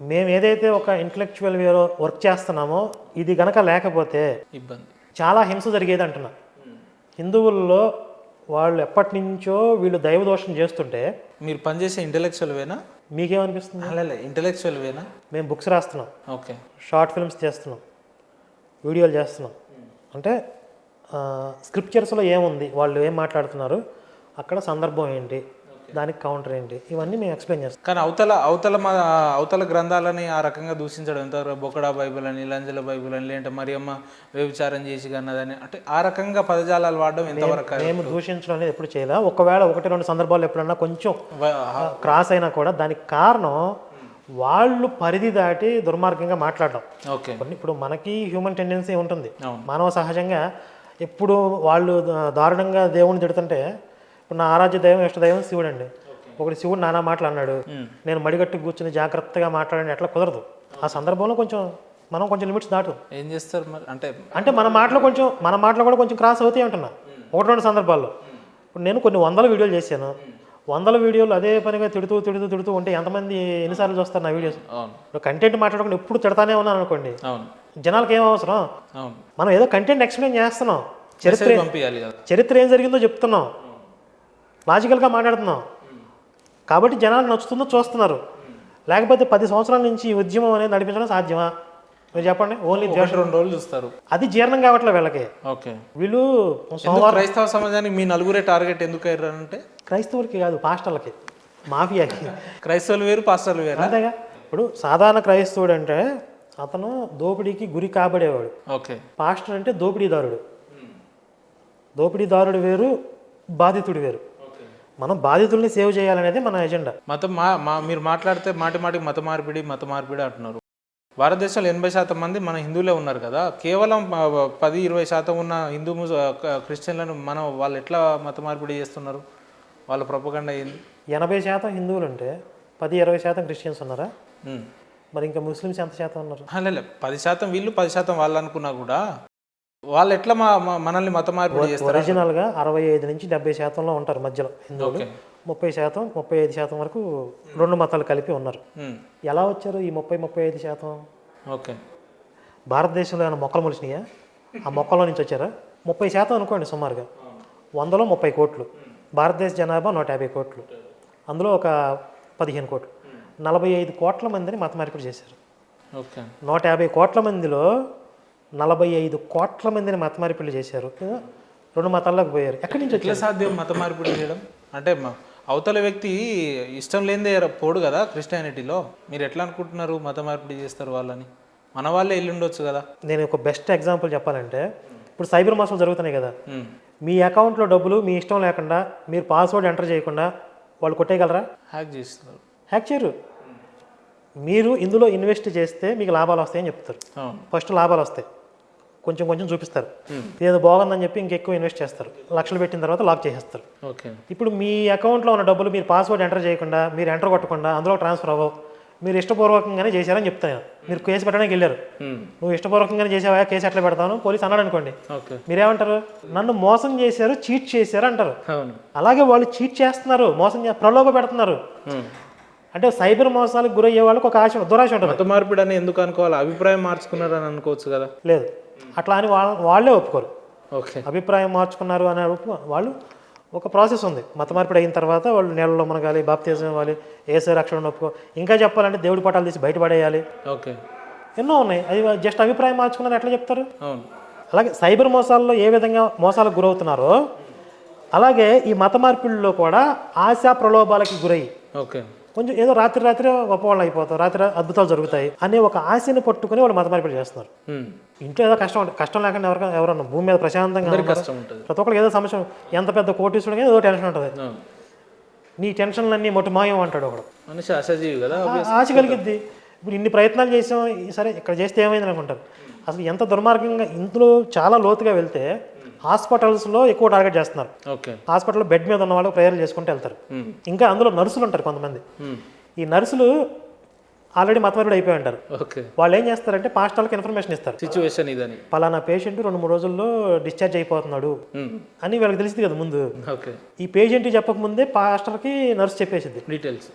మేము ఏదైతే ఒక ఇంటలెక్చువల్ వేలో వర్క్ చేస్తున్నామో ఇది గనక లేకపోతే ఇబ్బంది చాలా హింస జరిగేది అంటున్నా. హిందువుల్లో వాళ్ళు ఎప్పటి నుంచో వీళ్ళు దైవ దోషం చేస్తుంటే మీరు పనిచేసే ఇంటెలెక్చువల్ వేనా? మీకేమనిపిస్తుంది? అలా ఇంటెలెక్చువల్ వేనా? మేము బుక్స్ రాస్తున్నాం, ఓకే, షార్ట్ ఫిల్మ్స్ చేస్తున్నాం, వీడియోలు చేస్తున్నాం. అంటే స్క్రిప్చర్స్లో ఏముంది, వాళ్ళు ఏం మాట్లాడుతున్నారు, అక్కడ సందర్భం ఏంటి, దానికి కౌంటర్ ఏంటి, ఇవన్నీ మేము ఎక్స్ప్లెయిన్ చేస్తాం. కానీ అవతల గ్రంథాలని ఆ రకంగా దూషించడం ఎంతవరకు? బొకడా బైబిల్ అని, లంజల బైబిల్ అని, లేదంటే మరియమ్మ వ్యభిచారం చేసి కన్నదని, అంటే ఆ రకంగా పదజాలాలు వాడడం ఎంతవరకు? మేము దూషించడం అనేది ఎప్పుడు చేయలే. ఒకవేళ 1-2 సందర్భాలు ఎప్పుడన్నా కొంచెం క్రాస్ అయినా కూడా దానికి కారణం వాళ్ళు పరిధి దాటి దుర్మార్గంగా మాట్లాడడం. ఓకే, ఇప్పుడు మనకి హ్యూమన్ టెండెన్సీ ఉంటుంది, అవును. మానవ సహజంగా. ఎప్పుడు వాళ్ళు దారుణంగా దేవుణ్ణి తిడుతుంటే, ఇప్పుడు నా ఆరాధ్య దైవం ఇష్ట దైవం శివుడు అండి. ఒకటి శివుడు నానా మాటలు అన్నాడు, నేను మడిగట్టు కూర్చుని జాగ్రత్తగా మాట్లాడండి, ఎట్లా కుదరదు. ఆ సందర్భంలో మనం కొంచెం లిమిట్స్ దాటు ఏం చేస్తారు మరి? అంటే మన మాటలు కూడా కొంచెం క్రాస్ అవుతాయి అంటున్నా. 1-2 సందర్భాల్లో. ఇప్పుడు నేను కొన్ని 100 వీడియోలు చేశాను. 100 వీడియోలు అదే పనిగా తిడుతూ ఉంటే ఎంతమంది ఎన్నిసార్లు చూస్తారు నా వీడియోస్? ఇప్పుడు కంటెంట్ మాట్లాడకుండా ఎప్పుడు తిడతానే ఉన్నాను అనుకోండి, జనాలకు ఏం అవసరం? మనం ఏదో కంటెంట్ ఎక్స్ప్లెయిన్ చేస్తున్నాం, చరిత్ర ఏం జరిగిందో చెప్తున్నాం, లాజికల్గా మాట్లాడుతున్నాం, కాబట్టి జనాలకు నచ్చుతుందో చూస్తున్నారు. లేకపోతే 10 సంవత్సరాల నుంచి ఈ ఉద్యమం అనేది నడిపించడం సాధ్యమా? మీరు చెప్పండి. ఓన్లీ 2 రోజులు చూస్తారు, అది జీర్ణం కావట్లే వీళ్ళకి. ఓకే, వీళ్ళు క్రైస్తవ సమాజానికి మీ నలుగురే టార్గెట్ ఎందుకు అయ్యారంటే? క్రైస్తవులకి కాదు, పాస్టర్లకి, మాఫియాకి. క్రైస్తవులు వేరు, పాస్టర్లు వేరు. అంతేగా. ఇప్పుడు సాధారణ క్రైస్తవుడు అంటే అతను దోపిడీకి గురి కాబడేవాడు. ఓకే, పాస్టర్ అంటే దోపిడీదారుడు. దోపిడీదారుడు వేరు, బాధితుడు వేరు. మనం బాధితుల్ని సేవ్ చేయాలనేది మన ఎజెండా. మతం మీరు మాట్లాడితే మాటికి మత మార్పిడి అంటున్నారు. భారతదేశంలో 80% మంది మన హిందువులే ఉన్నారు కదా. కేవలం 10-20% ఉన్న హిందూ క్రిస్టియన్లను వాళ్ళు ఎట్లా మత మార్పిడి చేస్తున్నారు? వాళ్ళ ప్రొపగండా ఏంది? 80% హిందువులు ఉంటే 10-20% క్రిస్టియన్స్ ఉన్నారా? మరి ఇంకా ముస్లిమ్స్ ఎంత శాతం ఉన్నారు? 10% వీళ్ళు 10% వాళ్ళు అనుకున్నా కూడా వాళ్ళు ఎట్లా మనల్ని మత మార్పిడి చేస్తారు? ఒరిజినల్గా 65-70% ఉంటారు మధ్యలో హిందువులు. 30%, 35% వరకు 2 మతాలు కలిపి ఉన్నారు. ఎలా వచ్చారు ఈ 30-35%? ఓకే, భారతదేశంలో ఏమైనా మొక్కలు మొలిచినాయా? ఆ మొక్కల్లో నుంచి వచ్చారా? 30% అనుకోండి సుమారుగా. 100లో 30 కోట్లు. భారతదేశ జనాభా 150 కోట్లు. అందులో ఒక 15 కోట్లు, 45 కోట్ల మందిని మత మార్పిడి చేశారు. ఓకే, 150 కోట్ల మందిలో 45 కోట్ల మందిని మత మార్పిడి చేశారు. 2 మతాల్లోకి పోయారు. ఎక్కడి నుంచి ఎట్లా సాధ్యం మత మార్పిడి చేయడం? అంటే అవతల వ్యక్తి ఇష్టం లేనిదే పోడు కదా క్రిస్టియానిటీలో. మీరు ఎట్లా అనుకుంటున్నారు మత మార్పిడి చేస్తారు వాళ్ళని? మన వాళ్ళే వెళ్ళి ఉండొచ్చు కదా. నేను ఒక బెస్ట్ ఎగ్జాంపుల్ చెప్పాలంటే, ఇప్పుడు సైబర్ మోసాలు జరుగుతున్నాయి కదా. మీ అకౌంట్లో డబ్బులు మీ ఇష్టం లేకుండా, మీరు పాస్వర్డ్ ఎంటర్ చేయకుండా వాళ్ళు కొట్టేయగలరా? హ్యాక్ చేస్తున్నారు. హ్యాక్ చేయరు. మీరు ఇందులో ఇన్వెస్ట్ చేస్తే మీకు లాభాలు వస్తాయని చెప్తారు. ఫస్ట్ లాభాలు వస్తాయి, కొంచెం చూపిస్తారు. ఏదో బాగుందని చెప్పి ఇంకెక్కువ ఇన్వెస్ట్ చేస్తారు. లక్షలు పెట్టిన తర్వాత లాక్ చేసేస్తారు. ఓకే, ఇప్పుడు మీ అకౌంట్లో ఉన్న డబ్బులు మీరు పాస్వర్డ్ ఎంటర్ చేయకుండా, మీరు ఎంటర్ కొట్టకుండా అందులో ట్రాన్స్ఫర్ అవ్వవు. మీరు ఇష్టపూర్వకంగానే చేశారని చెప్తాను. మీరు కేసు పెట్టడానికి వెళ్ళారు, నువ్వు ఇష్టపూర్వకంగానే చేసావా, కేసు ఎట్లా పెడతాను, పోలీసు అన్నాడు అనుకోండి, మీరేమంటారు? నన్ను మోసం చేశారు, చీట్ చేశారు అంటారు. అలాగే వాళ్ళు చీట్ చేస్తున్నారు, ప్రలోభ పెడుతున్నారు. అంటే సైబర్ మోసాలకు గురయ్యే వాళ్ళకి ఒక దురాశ ఉంటుంది. మత మార్పిడి అని ఎందుకు అనుకోవాలి? అభిప్రాయం మార్చుకున్నారని అనుకోవచ్చు కదా. లేదు, అట్లా అని వాళ్ళే ఒప్పుకోరు. ఓకే, అభిప్రాయం మార్చుకున్నారు అని వాళ్ళు ఒక ప్రాసెస్ ఉంది. మత మార్పిడి అయిన తర్వాత వాళ్ళు నీళ్ళలో మునగాలి, బాప్తిజం ఇవ్వాలి, ఏసే రక్షణ ఒప్పుకో, ఇంకా చెప్పాలంటే దేవుడి పటాలు తీసి బయటపడేయాలి. ఓకే, ఎన్నో ఉన్నాయి. అది జస్ట్ అభిప్రాయం మార్చుకున్నారు ఎట్లా చెప్తారు? అవును. అలాగే సైబర్ మోసాల్లో ఏ విధంగా మోసాలకు గురవుతున్నారో, అలాగే ఈ మత మార్పిడిలో కూడా ఆశా ప్రలోభాలకి గురయ్యి ఓకే కొంచెం ఏదో రాత్రి గొప్పవాళ్ళు అయిపోతారు, రాత్రి అద్భుతాలు జరుగుతాయి అనే ఒక ఆశని పట్టుకుని వాళ్ళు మత మార్పిడి చేస్తున్నారు. ఇంట్లో ఏదో కష్టం లేకుండా ఎవరన్నా భూమి మీద ప్రశాంతంగా ప్రతి ఒక్కరికి ఏదో సమస్య, ఎంత పెద్ద కోటీసుడిగా ఏదో టెన్షన్ ఉంటుంది. నీ టెన్షన్లన్నీ మాయం అంటాడు ఒకడు. మనిషి ఆశాజీవి కదా, ఆశ కలిగిద్ది. ఇప్పుడు ఇన్ని ప్రయత్నాలు చేసాం, సరే ఇక్కడ చేస్తే ఏమైంది అనుకుంటారు. అసలు ఎంత దుర్మార్గంగా, ఇందులో చాలా లోతుగా వెళ్తే హాస్పిటల్స్లో ఎక్కువ టార్గెట్ చేస్తున్నారు. హాస్పిటల్లో బెడ్ మీద ఉన్న వాళ్ళు ప్రేయర్లు చేసుకుంటూ వెళ్తారు. ఇంకా అందులో నర్సులు ఉంటారు కొంతమంది. ఈ నర్సులు ఆల్రెడీ మతపరుడు అయిపోయి ఉంటారు. ఓకే. వాళ్ళు ఏం చేస్తారంటే పాస్టర్లకు ఇన్ఫర్మేషన్ ఇస్తారు, సిచ్యువేషన్ ఇదని. పలానా పేషెంట్ 2-3 రోజుల్లో డిశ్చార్జ్ అయిపోతున్నాడు అని వీళ్ళకి తెలిసింది కదా ముందు. ఓకే. ఈ పేషెంట్ చెప్పకముందే పాస్టర్కి నర్స్ చెప్పేసింది డీటెయిల్స్.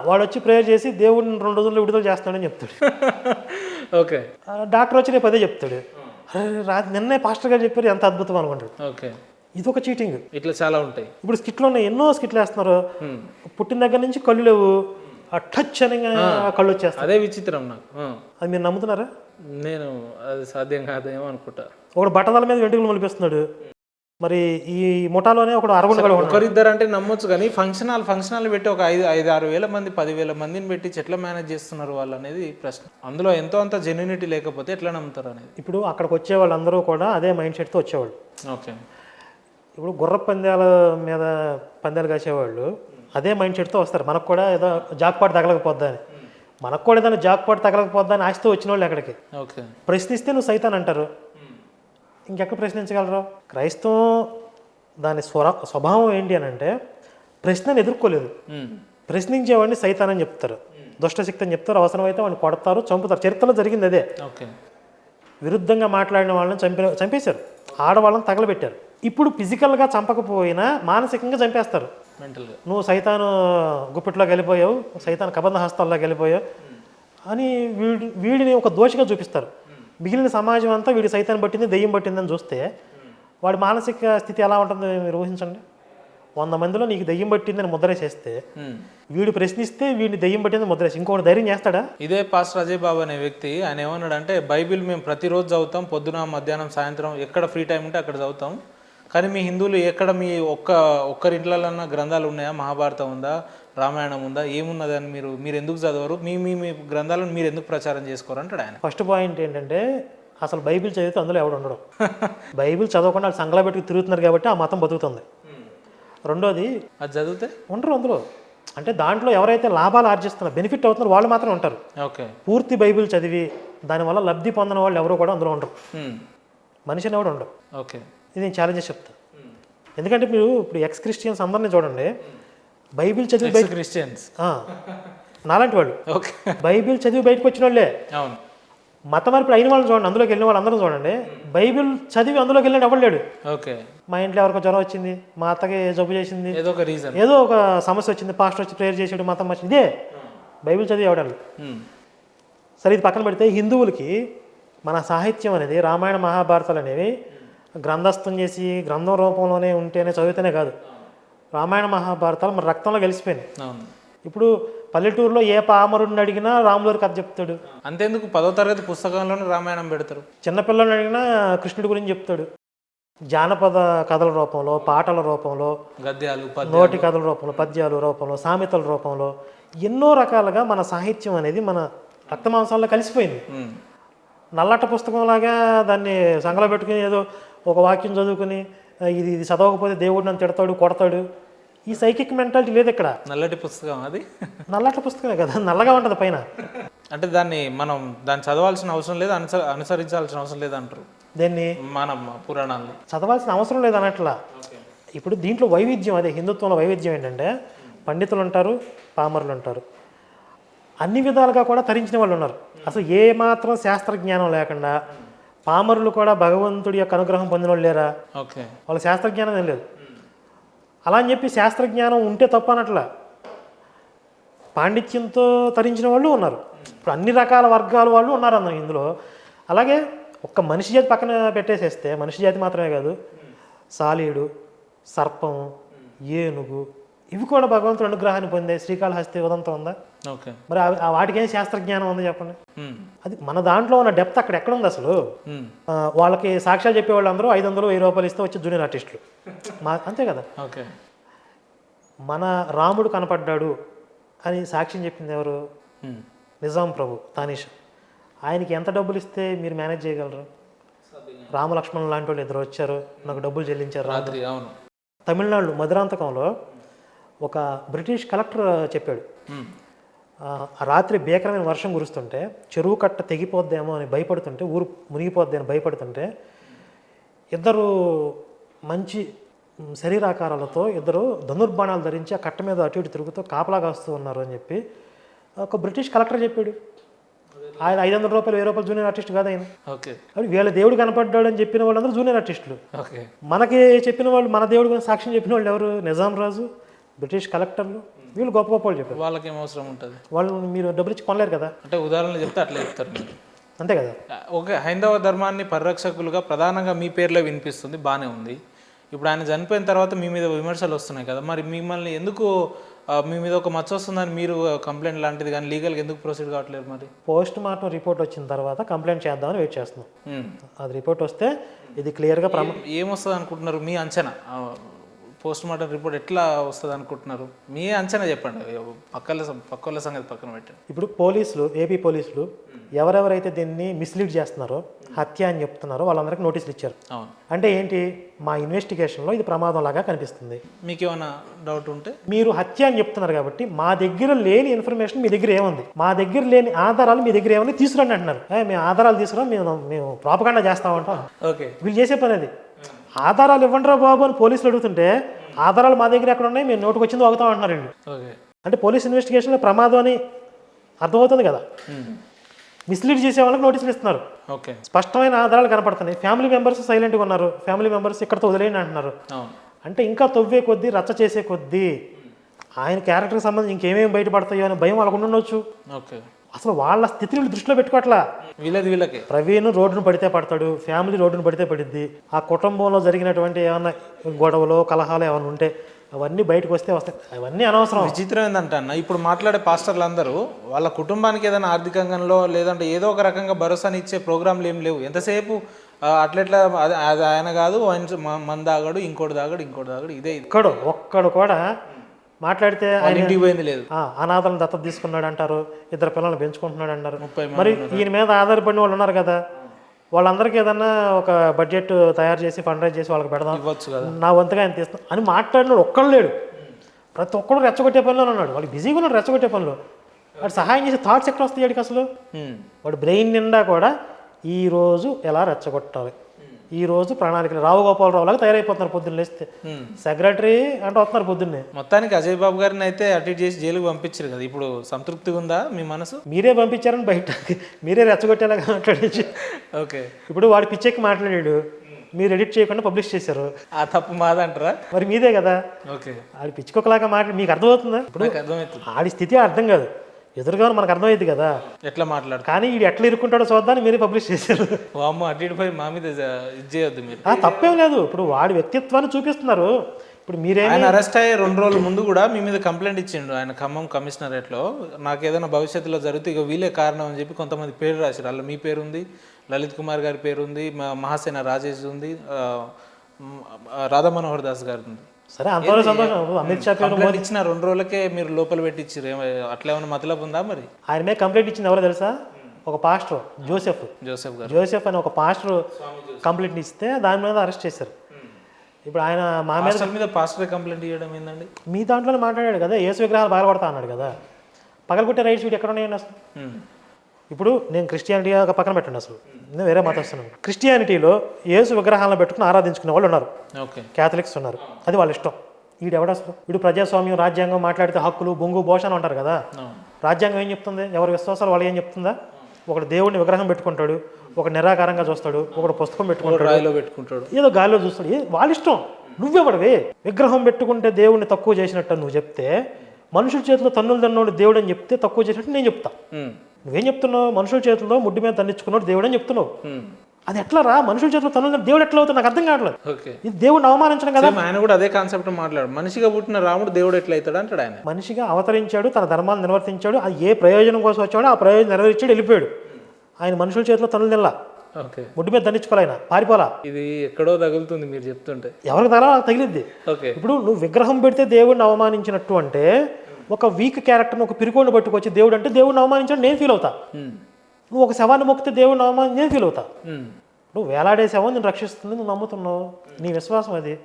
వాడు వచ్చి ప్రేయర్ చేసి దేవుడిని 2 రోజుల్లో విడుదల చేస్తాడని చెప్తాడు. ఓకే. డాక్టర్ వచ్చి రేపు అదే చెప్తాడు. నిన్నే పాస్టర్ గారు చెప్పారు, ఎంత అద్భుతం అనుకుంటాడు. ఓకే. ఇదొక చీటింగ్. ఇట్లా చాలా ఉంటాయి. ఇప్పుడు స్కిట్లో ఎన్నో స్కిట్లు వేస్తున్నారు, పుట్టిన దగ్గర నుంచి కళ్ళు లేవు, టచ్ అని కళ్ళు వచ్చేస్తాయి. అదే విచిత్రం నాకు. అది మీరు నమ్ముతున్నారా? నేను అది సాధ్యం కాదేమో అనుకుంటా. ఒకడు బట్టల మీద వెంట్రుకలు మొలిపిస్తున్నాడు, మరి ఈ ముఠాలోనే ఒకడు అరగుండగడు. ఒకరిద్దరు అంటే నమ్మొచ్చు, కానీ ఫంక్షనాలు పెట్టి ఒక 5-6 వేల మంది 10,000 మందిని పెట్టి ఎట్లా మేనేజ్ చేస్తున్నారు వాళ్ళు అనేది ప్రశ్న. అందులో ఎంతో అంత జెన్యూనిటీ లేకపోతే ఎట్లా నమ్ముతారు అనేది. ఇప్పుడు అక్కడికి వచ్చే వాళ్ళందరూ కూడా అదే మైండ్ సెట్తో వచ్చేవాళ్ళు. ఓకే. ఇప్పుడు గుర్ర పందాల మీద పందాలు కాసేవాళ్ళు అదే మైండ్ సెట్తో వస్తారు. మనకు కూడా ఏదో జాక్పాట్ తగలకపోద్దా అని, మనకు కూడా ఏదైనా జాక్పాట్ తగలకపోద్దా అని ఆశతో వచ్చిన వాళ్ళు అక్కడికి. ఓకే. ప్రశ్నిస్తే నువ్వు సైతాన్ అంటారు, ఇంకెక్కడ ప్రశ్నించగలరు? క్రైస్తవం దాని స్వభావం ఏంటి అని అంటే ప్రశ్నను ఎదుర్కోలేదు, ప్రశ్నించేవాడిని సైతాన్ అని చెప్తారు, దుష్టశక్తి అని చెప్తారు, అవసరమైతే వాడిని కొడతారు, చంపుతారు. చరిత్రలో జరిగింది అదే. ఓకే. విరుద్ధంగా మాట్లాడిన వాళ్ళని చంపేశారు, ఆడవాళ్ళని తగలబెట్టారు. ఇప్పుడు ఫిజికల్గా చంపకపోయినా మానసికంగా చంపేస్తారు. మెంటల్గా నువ్వు సైతాను గుప్పిట్లోకి వెళ్ళిపోయావు, సైతాను కబంధ హస్తాల్లోకి వెళ్ళిపోయావు అని వీడిని ఒక దోషిగా చూపిస్తారు. మిగిలిన సమాజం అంతా వీడి సైతాన్ని పట్టింది, దెయ్యం పట్టిందని చూస్తే వాడి మానసిక స్థితి ఎలా ఉంటుందో మీరు ఊహించండి. 100 మందిలో నీకు దెయ్యం పట్టిందని ముద్రేసేస్తే వీడు ప్రశ్నిస్తే వీడిని దెయ్యం పట్టిందని ముద్రేసి ఇంకోటి ధైర్యం చేస్తాడా? ఇదే పాస్టర్ అజయ్ బాబు అనే వ్యక్తి ఆయన ఏమన్నాడంటే, బైబిల్ మేము ప్రతిరోజు చదువుతాం, పొద్దున మధ్యాహ్నం సాయంత్రం ఎక్కడ ఫ్రీ టైం ఉంటే అక్కడ చదువుతాం, కానీ మీ హిందువులు ఎక్కడ మీ ఒక్కరి ఇంట్లన్నా గ్రంథాలు ఉన్నాయా, మహాభారతం ఉందా, రామాయణం ఉందా, ఏమున్నది అని మీరు ఎందుకు చదవరు, మీ గ్రంథాలను మీరు ఎందుకు ప్రచారం చేసుకోరు అంటాడు ఆయన. ఫస్ట్ పాయింట్ ఏంటంటే అసలు బైబిల్ చదివితే అందులో ఎవడు ఉండడం. బైబిల్ చదవకుండా వాళ్ళు సంగలా పెట్టుకు తిరుగుతున్నారు కాబట్టి ఆ మతం బతుకుతుంది. రెండోది, అది చదివితే ఉండరు అందులో. అంటే దాంట్లో ఎవరైతే లాభాలు ఆర్జిస్తున్నారు, బెనిఫిట్ అవుతున్నారు వాళ్ళు మాత్రం ఉంటారు. ఓకే. పూర్తి బైబిల్ చదివి దానివల్ల లబ్ధి పొందిన వాళ్ళు ఎవరు కూడా అందులో ఉండరు, మనిషి అనేవాడు ఉండరు. ఓకే. ఇది నేను ఛాలెంజెస్ చెప్తాను. ఎందుకంటే మీరు ఇప్పుడు ఎక్స్ క్రిస్టియన్స్ అందరినీ చూడండి, బైబిల్ చదివి క్రిస్టియన్స్ నాలాంటి వాళ్ళు బైబిల్ చదివి బయటకు వచ్చిన వాళ్ళే. అవును. మత మార్పులు అయిన వాళ్ళని చూడండి, అందులోకి వెళ్ళిన వాళ్ళందరూ చూడండి, బైబిల్ చదివి అందులోకి వెళ్ళిన ఎవరు. ఓకే. మా ఇంట్లో ఎవరికో జ్వరం వచ్చింది, మా అత్తకి జబ్బు చేసింది, ఏదో ఒక సమస్య వచ్చింది, పాస్టర్ వచ్చి ప్రేయర్ చేసాడు, మతం వచ్చింది, ఇదే బైబిల్ చదివి ఎవడాలి. సరే ఇది పక్కన పెడితే హిందువులకి మన సాహిత్యం అనేది రామాయణ మహాభారతాలు అనేవి గ్రంథస్థం చేసి గ్రంథం రూపంలోనే ఉంటేనే చదివితేనే కాదు, రామాయణ మహాభారతాలు మన రక్తంలో కలిసిపోయినాయి. ఇప్పుడు పల్లెటూరులో ఏ పామరుడిని అడిగినా రాములవారి కథ చెప్తాడు. అంతేందుకు 10వ తరగతి పుస్తకంలోనే రామాయణం పెడతారు. చిన్నపిల్లల్ని అడిగినా కృష్ణుడి గురించి చెప్తాడు. జానపద కథల రూపంలో, పాటల రూపంలో, గద్యాలు, నోటి కథల రూపంలో, పద్యాల రూపంలో, సామెతల రూపంలో ఎన్నో రకాలుగా మన సాహిత్యం అనేది మన రక్తమాంసాల్లో కలిసిపోయింది. నల్లట పుస్తకంలాగా దాన్ని సంగలో పెట్టుకుని ఏదో ఒక వాక్యం చదువుకుని ఇది చదవకపోతే దేవుడు నన్ను తిడతాడు, కొడతాడు, ఈ సైకిక్ మెంటాలిటీ లేదు ఇక్కడ. నల్లటి పుస్తకం అది, నల్లట పుస్తకమే కదా, నల్లగా ఉంటుంది పైన. అంటే దాన్ని చదవాల్సిన అవసరం లేదు, అనుసరించాల్సిన అవసరం లేదు అంటారు. దీన్ని మన పురాణాలు చదవాల్సిన అవసరం లేదు అన్నట్లా. ఇప్పుడు దీంట్లో వైవిధ్యం, అదే హిందుత్వంలో వైవిధ్యం ఏంటంటే పండితులు ఉంటారు, పామరులు ఉంటారు, అన్ని విధాలుగా కూడా తరించిన వాళ్ళు ఉన్నారు. అసలు ఏ మాత్రం శాస్త్రజ్ఞానం లేకుండా పామరులు కూడా భగవంతుడి యొక్క అనుగ్రహం పొందిన వాళ్ళు లేరా? ఓకే. వాళ్ళ శాస్త్రజ్ఞానం ఏం లేదు. అలా అని చెప్పి శాస్త్రజ్ఞానం ఉంటే తప్ప అన్నట్లా పాండిత్యంతో తరించిన వాళ్ళు ఉన్నారు. ఇప్పుడు అన్ని రకాల వర్గాల వాళ్ళు ఉన్నారు అన్న ఇందులో. అలాగే ఒక్క మనిషి జాతి పక్కన పెట్టేసేస్తే, మనిషి జాతి మాత్రమే కాదు, సాలీడు, సర్పం, ఏనుగు, ఇవి కూడా భగవంతుడు అనుగ్రహాన్ని పొందే. శ్రీకాళహస్తి ఉదంతం ఉందా? ఓకే. మరి వాటికి ఏం శాస్త్రజ్ఞానం ఉంది చెప్పండి? అది మన దాంట్లో ఉన్న డెప్త్ అక్కడ ఎక్కడ ఉంది అసలు? వాళ్ళకి సాక్ష్యాలు చెప్పే వాళ్ళందరూ 500-1000 రూపాయలు ఇస్తే వచ్చి జూనియర్ ఆర్టిస్టులు, అంతే కదా. ఓకే. మన రాముడు కనపడ్డాడు అని సాక్ష్యం చెప్పింది ఎవరు? నిజాం ప్రభు తానీష్. ఆయనకి ఎంత డబ్బులు ఇస్తే మీరు మేనేజ్ చేయగలరు? రామలక్ష్మణ్ లాంటి వాళ్ళు 2 వచ్చారు, నాకు డబ్బులు చెల్లించారు రాత్రి. తమిళనాడు మధురాంతకంలో ఒక బ్రిటిష్ కలెక్టర్ చెప్పాడు, రాత్రి భీకరమైన వర్షం కురుస్తుంటే చెరువు కట్ట తెగిపోద్దేమో అని భయపడుతుంటే, ఊరు మునిగిపోద్ది అని భయపడుతుంటే 2 మంచి శరీరాకారాలతో 2 ధనుర్బాణాలు ధరించి ఆ కట్ట మీద అటు ఇటు తిరుగుతూ కాపలా కాస్తూ ఉన్నారు అని చెప్పి ఒక బ్రిటిష్ కలెక్టర్ చెప్పాడు. ఆయన 500 రూపాయలు 1000 రూపాయలు జూనియర్ ఆర్టిస్ట్ కాదు ఆయన. ఓకే అది వీళ్ళ దేవుడు కనపడ్డాడు అని చెప్పిన వాళ్ళందరూ జూనియర్ ఆర్టిస్టులు. ఓకే మనకి చెప్పిన వాళ్ళు, మన దేవుడు గురించి సాక్ష్యం చెప్పిన వాళ్ళు ఎవరు? నిజాం రాజు, బ్రిటిష్ కలెక్టర్లు, వీళ్ళు గొప్ప గొప్ప వాళ్ళు చెప్పారు. వాళ్ళకి ఏం అవసరం ఉంటుంది? వాళ్ళు మీరు డబ్బులు ఇచ్చి కొనలేరు కదా. అంటే ఉదాహరణలు చెప్తే అట్లా చెప్తారు మీరు, అంతే కదా. ఓకే. హైందవ ధర్మాన్ని పరిరక్షకులుగా ప్రధానంగా మీ పేర్లో వినిపిస్తుంది, బాగానే ఉంది. ఇప్పుడు ఆయన చనిపోయిన తర్వాత మీ మీద విమర్శలు వస్తున్నాయి కదా, మరి మిమ్మల్ని ఎందుకు మీ మీద ఒక మచ్చ వస్తుందని మీరు కంప్లైంట్ లాంటిది కానీ లీగల్గా ఎందుకు ప్రొసీడ్ కావట్లేదు? మరి పోస్ట్ మార్టం రిపోర్ట్ వచ్చిన తర్వాత కంప్లైంట్ చేద్దామని వెయిట్ చేస్తున్నాం. అది రిపోర్ట్ వస్తే ఇది క్లియర్గా ఏమొస్తుంది అనుకుంటున్నారు మీ అంచనా? పోస్ట్ మార్టం రిపోర్ట్ ఎట్లా వస్తుంది అనుకుంటున్నారు? మీ అంచనా చెప్పండి, పక్కల సంగతి పక్కన పెట్టండి. ఇప్పుడు పోలీసులు, ఏపీ పోలీసులు ఎవరెవరైతే దీన్ని మిస్లీడ్ చేస్తున్నారో, హత్య అని చెప్తున్నారో వాళ్ళందరికీ నోటీసులు ఇచ్చారు. అవును. అంటే ఏంటి? మా ఇన్వెస్టిగేషన్లో ఇది ప్రమాదం లాగా కనిపిస్తుంది. మీకు ఏమైనా డౌట్ ఉంటే మీరు హత్య అని చెప్తున్నారు కాబట్టి మా దగ్గర లేని ఇన్ఫర్మేషన్ మీ దగ్గర ఏముంది, మా దగ్గర లేని ఆధారాలు మీ దగ్గర ఏమని తీసుకురండి అంటున్నారు. మేము ఆధారాలు తీసుకురా, మేము ప్రాపగాండా చేస్తామంటాం. ఓకే, వీళ్ళు చేసే పని అది. ఆధారాలు ఇవ్వండిరా బాబు అని పోలీసులు అడుగుతుంటే ఆధారాలు మా దగ్గర ఎక్కడ ఉన్నాయి, మేము నోటుకు వచ్చింది వాగుతాం అంటున్నారు వీళ్ళు. అంటే పోలీస్ ఇన్వెస్టిగేషన్లో ప్రమాదం అని అర్థమవుతుంది కదా. మిస్లీడ్ చేసే వాళ్ళకి నోటీసులు ఇస్తున్నారు. ఓకే, స్పష్టమైన ఆధారాలు కనపడుతున్నాయి. ఫ్యామిలీ మెంబర్స్ సైలెంట్గా ఉన్నారు. ఫ్యామిలీ మెంబర్స్ ఇక్కడతో వదిలేయండి అంటున్నారు. అంటే ఇంకా తవ్వే కొద్దీ, రచ్చ చేసే కొద్దీ ఆయన క్యారెక్టర్కి సంబంధించి ఇంకేమేమి బయటపడతాయో అని భయం వాళ్ళకు ఉండొచ్చు. ఓకే, అసలు వాళ్ళ స్థితిని దృష్టిలో పెట్టుకోవట్లా. వీళ్ళకి ప్రవీణ్ రోడ్డును పడితే పడతాడు, ఫ్యామిలీ రోడ్డును పడితే పడిద్ది. ఆ కుటుంబంలో జరిగినటువంటి ఏమన్నా గొడవలు, కలహాలు ఏమైనా ఉంటే అవన్నీ బయటకు వస్తాయి. అవన్నీ అనవసరం. విచిత్రం ఏంటంటే అన్న, ఇప్పుడు మాట్లాడే పాస్టర్లు అందరూ వాళ్ళ కుటుంబానికి ఏదైనా ఆర్థికంగా లేదంటే ఏదో ఒక రకంగా భరోసాని ఇచ్చే ప్రోగ్రాంలు ఏం లేవు. ఎంతసేపు అట్లెట్లా అది ఆయన కాదు, మంది దాగాడు, ఇంకోటి దాగాడు, ఇదే. ఒక్కడు కూడా మాట్లాడితే ఆయన ఇంటికి పోయింది లేదు, అనాథలను దత్తత తీసుకున్నాడు అంటారు, 2 పిల్లలు పెంచుకుంటున్నాడు అంటారు. మరి ఈయన మీద ఆధారపడిన వాళ్ళు ఉన్నారు కదా, వాళ్ళందరికీ ఏదన్నా ఒక బడ్జెట్ తయారు చేసి ఫండ్ రైజ్ చేసి వాళ్ళకి పెడదాం, నా వంతుగా ఆయన తీస్తాం అని మాట్లాడినాడు ఒక్కడు లేడు. ప్రతి ఒక్కడు రెచ్చగొట్టే పనిలో ఉన్నాడు. వాడు బిజీగా ఉన్నాడు రెచ్చగొట్టే పనిలో. వాడు సహాయం చేసే థాట్స్ ఎక్కడ వస్తాయి వాడికి అసలు? వాడు బ్రెయిన్ నిండా కూడా ఈరోజు ఎలా రెచ్చగొట్టాలి, ఈరోజు ప్రణాళికలు రావు గోపాలరావు లాగా తయారైపోతున్నారు. పొద్దున్న లేస్తే సెక్రటరీ అంటే వస్తున్నారు పొద్దున్నే. మొత్తానికి అజయ్ బాబు గారిని అయితే అటెండ్ చేసి జైలుకి పంపించారు కదా, ఇప్పుడు సంతృప్తిగా ఉందా మీ మనసు? మీరే పంపించారని బయట మీరే రెచ్చగొట్టేలాగా మాట్లాడచ్చు. ఓకే, ఇప్పుడు వాడు పిచ్చెక్కి మాట్లాడాడు, మీరు ఎడిట్ చేయకుండా పబ్లిష్ చేశారు. ఆ తప్పు మాదంటారా? మరి మీదే కదా. ఓకే, ఆడి పిచ్చుకోకలాగా మాట్లాడి మీకు అర్థమవుతుందా? ఇప్పుడు అర్థమవుతుంది. ఆడి స్థితి అర్థం కాదు, ఎదురుగా మనకు అర్థమైంది కదా ఎట్లా మాట్లాడు. కానీ వీడు ఎట్లా ఇరుక్కుంటాడో చూద్దాన్ని మీరే పబ్లిష్ చేశారు. అమ్మ అటు ఇటు పోయి మా మీద ఇది చేయొద్దు మీరు. తప్పేం లేదు. ఇప్పుడు వాడి వ్యక్తిత్వాన్ని చూపిస్తున్నారు. ఇప్పుడు మీరే ఆయన అరెస్ట్ అయ్యే 2 రోజుల ముందు కూడా మీ మీద కంప్లైంట్ ఇచ్చిండు ఆయన ఖమ్మం కమిషనరేట్లో. నాకు ఏదైనా భవిష్యత్తులో జరిగితే ఇక వీళ్ళే కారణం అని చెప్పి కొంతమంది పేరు రాశారు. అలా మీ పేరు ఉంది, లలిత్ కుమార్ గారి పేరు ఉంది, మహాసేన రాజేష్ ఉంది, రాధా మనోహర్ దాస్ గారి ఉంది. సరే, అంతవరకు సంతోషం. అమిత్ షా పేరు ఇచ్చిన 2 రోజులకే మీరు లోపల పెట్టించారు. అట్లా ఏమైనా మతలబు ఉందా? మరి ఆయన మీద కంప్లైంట్ ఇచ్చింది ఎవరో తెలుసా? ఒక పాస్టర్ జోసెఫ్ అని ఒక పాస్టర్ కంప్లైంట్ ఇస్తే దాని మీద అరెస్ట్ చేశారు. ఇప్పుడు ఆయన మా మీద పాస్టర్ కంప్లైంట్ ఇవ్వడం ఏంటండి? మీ దాంట్లోనే మాట్లాడాడు కదా, యేసు విగ్రహాలు పగలగొడతా అన్నాడు కదా. పగలగొట్టే రైట్స్ వీడు ఎక్కడ ఉన్నాయండి అసలు? ఇప్పుడు నేను క్రిస్టియానిటీ పక్కన పెట్టండి, అసలు నేను వేరే మతస్తున్నాను. క్రిస్టియానిటీలో యేసు విగ్రహాలను పెట్టుకుని ఆరాధించుకునే వాళ్ళు ఉన్నారు, క్యాథలిక్స్ ఉన్నారు. అది వాళ్ళ ఇష్టం. వీడెవడు అసలు? వీడు ప్రజాస్వామ్యం, రాజ్యాంగం మాట్లాడితే హక్కులు, బొంగు, భోషణ అంటారు కదా. రాజ్యాంగం ఏం చెప్తుంది? ఎవరి విశ్వాసాలు వాళ్ళు ఏం చెప్తుందా? ఒకడు దేవుడిని విగ్రహం పెట్టుకుంటాడు, ఒక నిరాకారంగా చూస్తాడు, ఒకడు పుస్తకం పెట్టుకుంటాడు, ఏదో గాలిలో చూస్తాడు. వాళ్ళ ఇష్టం. నువ్వెవడవే? విగ్రహం పెట్టుకుంటే దేవుడిని తక్కువ చేసినట్టు నువ్వు చెప్తే, మనుషుల చేతిలో తన్నులు తన్నోడు దేవుడు అని చెప్తే తక్కువ చేసినట్టు నేను చెప్తా. నువ్వేం చెప్తున్నావు? మనుషుల చేతుల్లో ముడ్డు మీద తన్నించుకున్నాడు దేవుడు అని చెప్తున్నావు. అది ఎట్లా రా? మనుషుల చేతిలో తన్నులు దేవుడు ఎట్లా అవుతుంది? నాకు అర్థం కావట్లేదు. ఇది దేవుడిని అవమానించడం కదా. ఆయన కూడా అదే కాన్సెప్ట్ మాట్లాడు. మనిషిగా పుట్టిన రాముడు దేవుడు ఎట్లా అవుతాడు అంటాడు. ఆయన మనిషిగా అవతరించాడు, తన ధర్మాన్ని నిర్వర్తించాడు. అది ఏ ప్రయోజనం కోసం వచ్చాడో ఆ ప్రయోజనం నెరవేర్చాడు, వెళ్ళిపోయాడు. ఆయన మనుషుల చేతిలో తన్నులు తినలా, ముడ్డు మీద దండించుకోలే, ఆయన పారిపోలా. ఇది ఎక్కడో తగులుతుంది మీరు చెప్తుంటే. ఎవరికి తగిలిద్ది. ఇప్పుడు నువ్వు విగ్రహం పెడితే దేవుడిని అవమానించినట్టు అంటే, ఒక వీక్ క్యారెక్టర్ని, ఒక పిరికోడిని పట్టుకొచ్చి దేవుడు అంటే దేవుడిని అవమానించాడు నేను ఫీల్ అవుతా. నువ్వు ఒక శవాన్ని మొక్కితే దేవుడిని అవమానించి నేను ఫీల్ అవుతా. నువ్వు వేలాడే శవం నేను రక్షిస్తుంది, నువ్వు నమ్ముతున్నావు, నీ విశ్వాసం అది.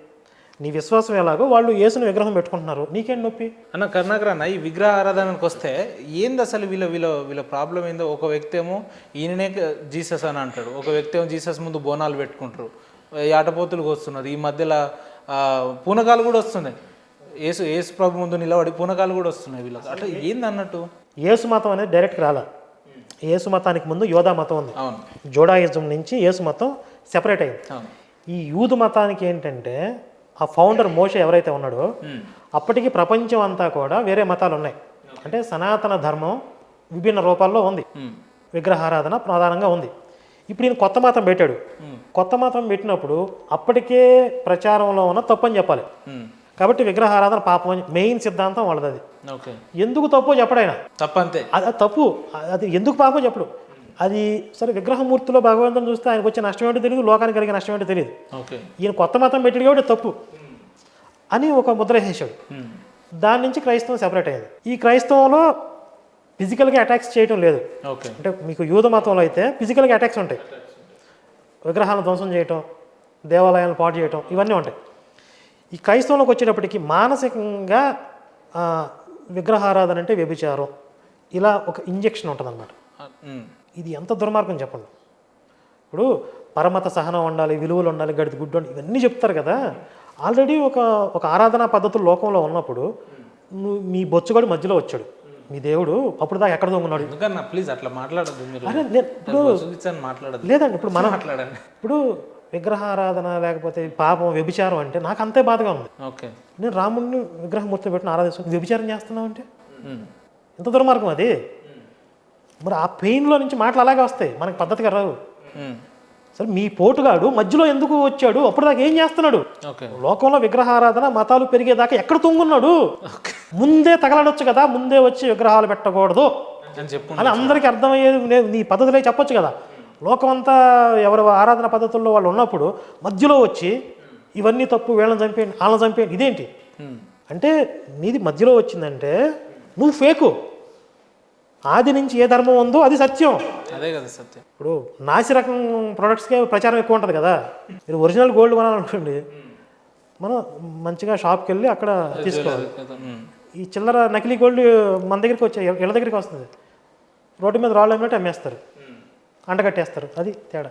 నీ విశ్వాసం ఎలాగో వాళ్ళు యేసుని విగ్రహం పెట్టుకుంటున్నారు, నీకేం నొప్పి? అన్న కరుణాకర్ అన్న, ఈ విగ్రహ ఆరాధనకు వస్తే ఏంది అసలు వీళ్ళ ప్రాబ్లం ఏందో? ఒక వ్యక్తి ఏమో ఈయననే జీసస్ అని అంటాడు, ఒక వ్యక్తి ఏమో జీసస్ ముందు బోనాలు పెట్టుకుంటారు, ఆటపోతులు వస్తున్నారు, ఈ మధ్యలో పూనకాలు కూడా వస్తున్నాయి. యేసు ప్రభు ముందు నిలబడి పూనకాలు కూడా వస్తున్నాయి వీళ్ళకి. అట్లా ఏంది అన్నట్టు? యేసు మతం అనేది డైరెక్ట్ రాలా. యేసు మతానికి ముందు యోధా మతం ఉంది. అవును జోడాయిజం నుంచి యేసు మతం సెపరేట్ అయింది. అవును ఈ యూదు మతానికి ఏంటంటే ఆ ఫౌండర్ మోషే ఎవరైతే ఉన్నాడో అప్పటికి ప్రపంచం అంతా కూడా వేరే మతాలు ఉన్నాయి. అంటే సనాతన ధర్మం విభిన్న రూపాల్లో ఉంది, విగ్రహారాధన ప్రధానంగా ఉంది. ఇప్పుడు ఈయన కొత్త మతం పెట్టాడు. కొత్త మతం పెట్టినప్పుడు అప్పటికే ప్రచారంలో ఉన్న తప్పని చెప్పాలి. కాబట్టి విగ్రహారాధన పాపం అని మెయిన్ సిద్ధాంతం వాళ్ళది. అది ఓకే ఎందుకు తప్పో చెప్పడైనా తప్పంతే, అది తప్పు. అది ఎందుకు పాపం చెప్పడు. అది సరే విగ్రహమూర్తిలో భగవంతుని చూస్తే ఆయనకు వచ్చే నష్టం ఏంటో తెలియదు, లోకానికి కలిగే నష్టం ఏంటో తెలియదు. ఓకే ఈయన కొత్త మతం పెట్టాడు కాబట్టి తప్పు అని ఒక ముద్ర వేసాడు. దాని నుంచి క్రైస్తవం సెపరేట్ అయింది. ఈ క్రైస్తవంలో ఫిజికల్గా అటాక్స్ చేయడం లేదు. ఓకే అంటే మీకు యూద మతంలో అయితే ఫిజికల్గా అటాక్స్ ఉంటాయి, విగ్రహాలను ధ్వంసం చేయటం, దేవాలయాలను పాడు చేయటం, ఇవన్నీ ఉంటాయి. ఈ క్రైస్తవంలోకి వచ్చేటప్పటికి మానసికంగా విగ్రహారాధన అంటే వ్యభిచారం, ఇలా ఒక ఇంజెక్షన్ ఉంటుంది అన్నమాట. ఇది ఎంత దుర్మార్గం చెప్పండి. ఇప్పుడు పరమత సహనం ఉండాలి, విలువలు ఉండాలి, గడిది గుడ్డు ఉండాలి, ఇవన్నీ చెప్తారు కదా. ఆల్రెడీ ఒక ఆరాధనా పద్ధతులు లోకంలో ఉన్నప్పుడు మీ బొచ్చుగడు మధ్యలో వచ్చాడు మీ దేవుడు, అప్పుడు దాకా ఎక్కడ దొంగన్నాడు. ఎందుకన్నా ప్లీజ్ అట్లా మాట్లాడద్దు మీరు. ఇప్పుడు మాట్లాడదు లేదండి, ఇప్పుడు మనం మాట్లాడండి. ఇప్పుడు విగ్రహారాధన లేకపోతే పాపం వ్యభిచారం అంటే నాకు అంతే బాధగా ఉంది. ఓకే నేను రాముడిని విగ్రహమూర్తి పెట్టిన ఆరాధిస్తాను, వ్యభిచారం చేస్తున్నావు అంటే ఎంత దుర్మార్గం అది. మరి ఆ పెయిన్లో నుంచి మాటలు అలాగే వస్తాయి, మనకి పద్ధతిగా రావు. సరే మీ పోటుగాడు మధ్యలో ఎందుకు వచ్చాడు, అప్పుడు దాకా ఏం చేస్తున్నాడు? లోకంలో విగ్రహారాధన మతాలు పెరిగేదాకా ఎక్కడ తొంగున్నాడు? ముందే తగలడొచ్చు కదా, ముందే వచ్చి విగ్రహాలు పెట్టకూడదు అని అందరికీ అర్థమయ్యేది నీ పద్ధతులే చెప్పొచ్చు కదా. లోకం అంతా ఎవరి ఆరాధన పద్ధతుల్లో వాళ్ళు ఉన్నప్పుడు మధ్యలో వచ్చి ఇవన్నీ తప్పు, వీళ్ళని చంపేయండి, వాళ్ళని చంపేయండి, ఇదేంటి అంటే నీది మధ్యలో వచ్చిందంటే నువ్వు ఫేకు. ఆది నుంచి ఏ ధర్మం ఉందో అది సత్యం. అదే కదా సత్యం. ఇప్పుడు నాసిరకం ప్రొడక్ట్స్కే ప్రచారం ఎక్కువ ఉంటుంది కదా. మీరు ఒరిజినల్ గోల్డ్ కొనాలనుకోండి, మనం మంచిగా షాప్కి వెళ్ళి అక్కడ తీసుకోవాలి. ఈ చిల్లర నకిలీ గోల్డ్ మన దగ్గరికి వచ్చే ఇళ్ళ దగ్గరికి వస్తుంది, రోడ్డు మీద రాళ్ళు అమ్మేటట్టు అమ్మేస్తారు, అంటగట్టేస్తారు, అది తేడా.